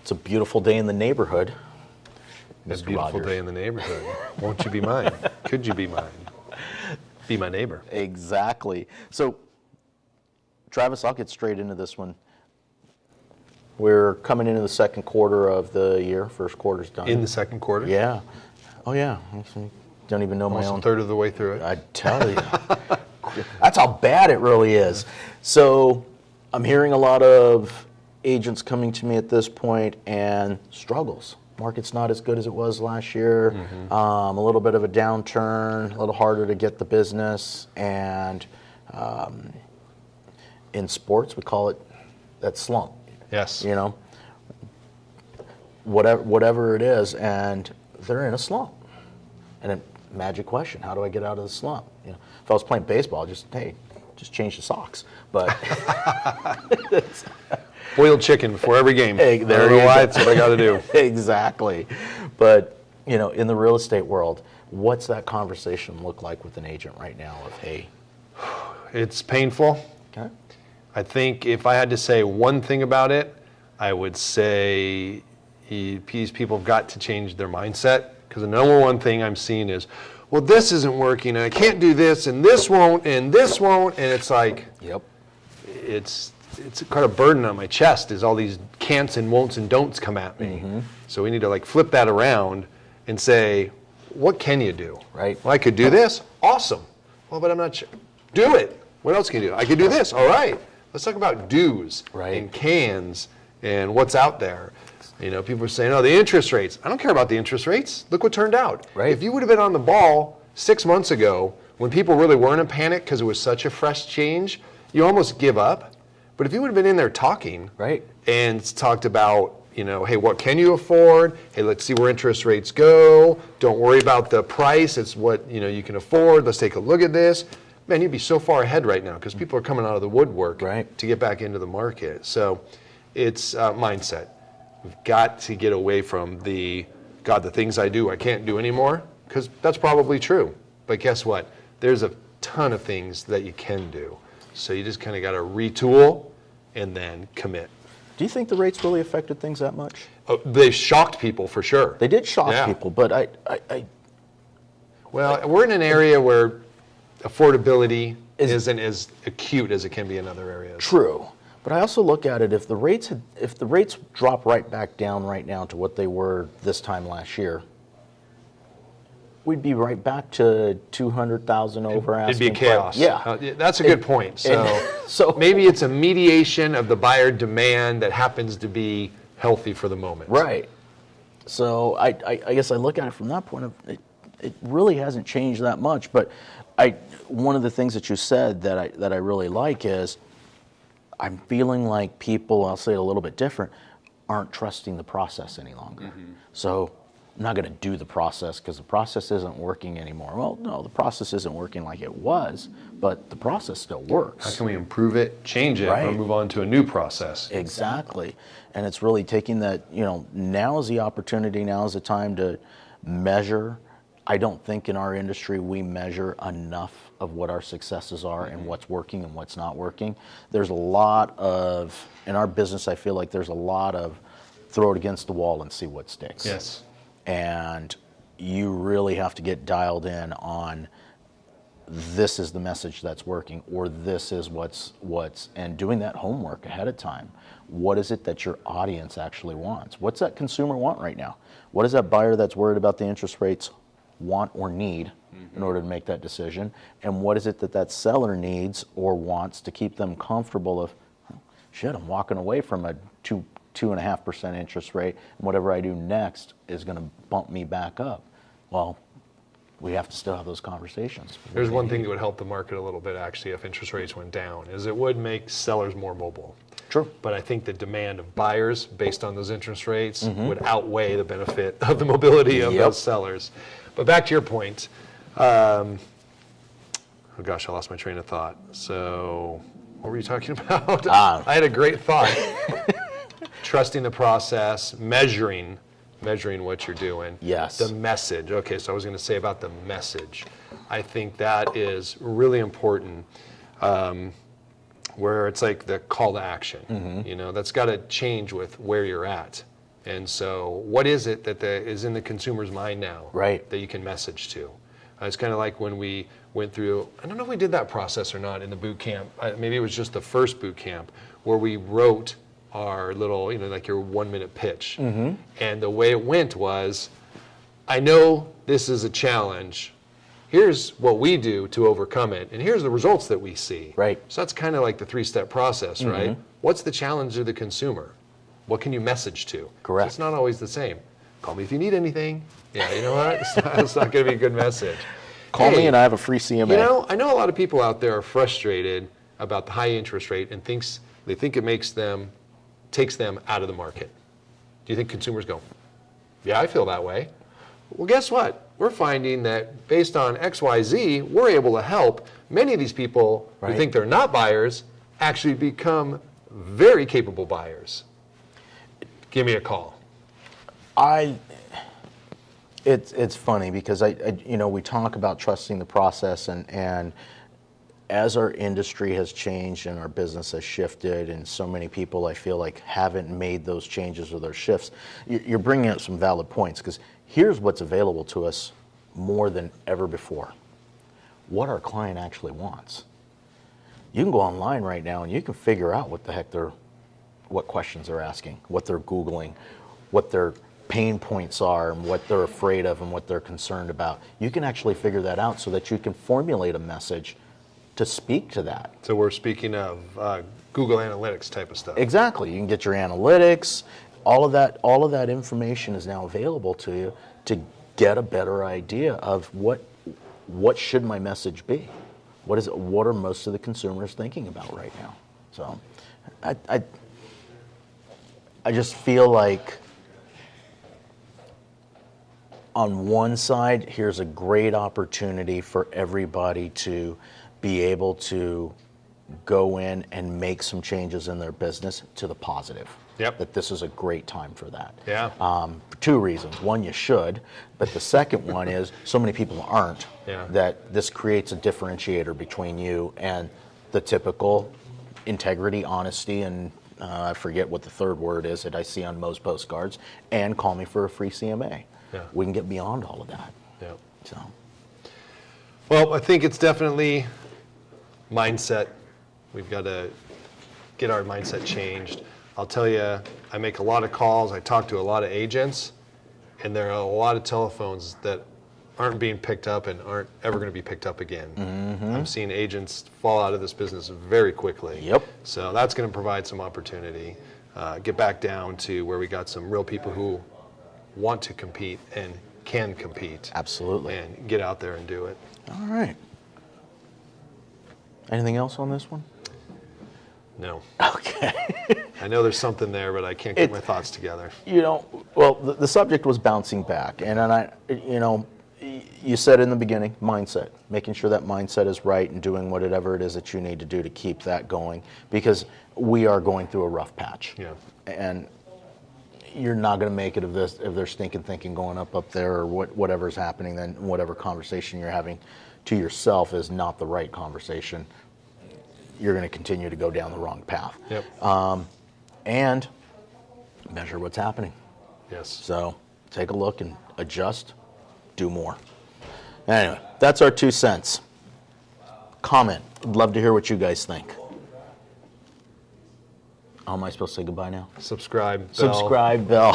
It's a beautiful day in the neighborhood. It's a Mr. beautiful Rogers. day in the neighborhood. Won't you be mine? Could you be mine? Be my neighbor. Exactly. So, Travis, I'll get straight into this one. We're coming into the second quarter of the year. First quarter's done. In the second quarter? Yeah. Oh, yeah. Don't even know my Almost own. a third of the way through it. I tell you. That's how bad it really is. So I'm hearing a lot of agents coming to me at this point and struggles. Market's not as good as it was last year. A little bit of a downturn, a little harder to get the business. And in sports, we call it that slump. Yes. You know, whatever it is, and they're in a slump. And a magic question: how do I get out of the slump? You know, if I was playing baseball, just change the socks. But Boiled chicken before every game. Hey, there I don't know you why. go. It's what I got to do. Exactly. But you know, in the real estate world, what's that conversation look like with an agent right now? Of hey, It's painful. okay, I think if I had to say one thing about it, I would say these people have got to change their mindset, because the number one thing I'm seeing is, well, this isn't working, and I can't do this, and this won't, and this won't, and it's like, yep, it's kind of burden on my chest as all these can'ts and won'ts and don'ts come at me. So we need to like flip that around and say, what can you do? Right. Well, I could do this. Awesome. Well, but I'm not sure. Do it. What else can you do? I could do this. All right. Let's talk about do's and cans and what's out there. You know, people are saying, oh, the interest rates. I don't care about the interest rates. Look what turned out. Right. If you would have been on the ball 6 months ago when people really weren't in panic because it was such a fresh change, you almost give up. But if you would have been in there talking and talked about, you know, hey, what can you afford? Hey, let's see where interest rates go. Don't worry about the price. It's what, you know, you can afford. Let's take a look at this. Man, you'd be so far ahead right now because people are coming out of the woodwork to get back into the market. So it's mindset. We've got to get away from the things I do, I can't do anymore, because that's probably true. But guess what? There's a ton of things that you can do. So you just kind of got to retool and then commit. Do you think the rates really affected things that much? Oh, they shocked people for sure. They did shock people, but Well, we're in an area where affordability isn't as acute as it can be in other areas. True. But I also look at it, if the rates drop right back down right now to what they were this time last year, we'd be right back to 200,000 over asking. It'd be chaos. Yeah. That's a good point. So maybe it's a mediation of the buyer demand that happens to be healthy for the moment. Right. So I guess I look at it from that point of it really hasn't changed that much. But one of the things that you said that I really like is I'm feeling like people, I'll say it a little bit different, aren't trusting the process any longer. So I'm not going to do the process because the process isn't working anymore. Well, no, the process isn't working like it was, but the process still works. How can we improve it, change it, or move on to a new process? Exactly. And it's really taking that, you know, now is the opportunity, now is the time to measure. I don't think in our industry we measure enough of what our successes are and what's working and what's not working. There's a lot of, in our business, I feel like there's a lot of throw it against the wall and see what sticks. Yes. And you really have to get dialed in on this is the message that's working, or this is what's, and doing that homework ahead of time. What is it that your audience actually wants? What's that consumer want right now? What does that buyer that's worried about the interest rates want or need in order to make that decision? And what is it that seller needs or wants to keep them comfortable of, shit, I'm walking away from a 2.5% interest rate, and whatever I do next is going to bump me back up. Well, we have to still have those conversations. There's one thing that would help the market a little bit, actually, if interest rates went down, is it would make sellers more mobile. True. But I think the demand of buyers based on those interest rates would outweigh the benefit of the mobility of those sellers. But back to your point, oh gosh, I lost my train of thought. So what were you talking about? I had a great thought. Trusting the process, measuring what you're doing. Yes. The message. Okay, so I was going to say about the message. I think that is really important, where it's like the call to action. You know, that's got to change with where you're at. And so what is it that is in the consumer's mind now Right. that you can message to? It's kind of like when we went through, I don't know if we did that process or not in the boot camp. Maybe it was just the first boot camp where we wrote our little, like your 1-minute pitch. Mm-hmm. And the way it went was, I know this is a challenge. Here's what we do to overcome it, and here's the results that we see. Right. So that's kind of like the 3-step process, Mm-hmm. right? What's the challenge to the consumer? What can you message to? Correct. So it's not always the same. Call me if you need anything. Yeah, you know what? It's not going to be a good message. Call me and I have a free CMA. I know a lot of people out there are frustrated about the high interest rate and they think it takes them out of the market. Do you think consumers go, yeah, I feel that way? Well, guess what? We're finding that based on XYZ, we're able to help many of these people who think they're not buyers actually become very capable buyers. Give me a call. It's funny because we talk about trusting the process, and as our industry has changed and our business has shifted, and so many people I feel like haven't made those changes or their shifts, you're bringing up some valid points, because here's what's available to us more than ever before: what our client actually wants. You can go online right now and you can figure out what questions they're asking, what they're Googling, what their pain points are, and what they're afraid of and what they're concerned about. You can actually figure that out so that you can formulate a message to speak to that. So we're speaking of Google Analytics type of stuff. Exactly. You can get your analytics. All of that information is now available to you to get a better idea of what should my message be. What are most of the consumers thinking about right now? So I just feel like on one side, here's a great opportunity for everybody to be able to go in and make some changes in their business to the positive. Yep. That this is a great time for that. Yeah. For 2 reasons. One, you should, but the second one is so many people aren't, that this creates a differentiator between you and the typical integrity, honesty, and I forget what the third word is that I see on most postcards, and call me for a free CMA. Yeah. We can get beyond all of that. Yeah. So. Well, I think it's definitely mindset. We've got to get our mindset changed. I'll tell you, I make a lot of calls. I talk to a lot of agents, and there are a lot of telephones that aren't being picked up and aren't ever going to be picked up again. Mm-hmm. I'm seeing agents fall out of this business very quickly. Yep. So that's going to provide some opportunity. Get back down to where we got some real people who want to compete and can compete. Absolutely. And get out there and do it. All right. Anything else on this one? No. Okay. I know there's something there, but I can't get my thoughts together. Well, the subject was bouncing back, and you said in the beginning, mindset, making sure that mindset is right and doing whatever it is that you need to do to keep that going, because we are going through a rough patch. Yeah. And you're not going to make it if there's stinking thinking going up there, or whatever's happening, then whatever conversation you're having to yourself is not the right conversation. You're going to continue to go down the wrong path. Yep. And measure what's happening. Yes. So take a look and adjust, do more. Anyway, that's our 2 cents. Comment. I'd love to hear what you guys think. How am I supposed to say goodbye now? Subscribe. Subscribe, bell.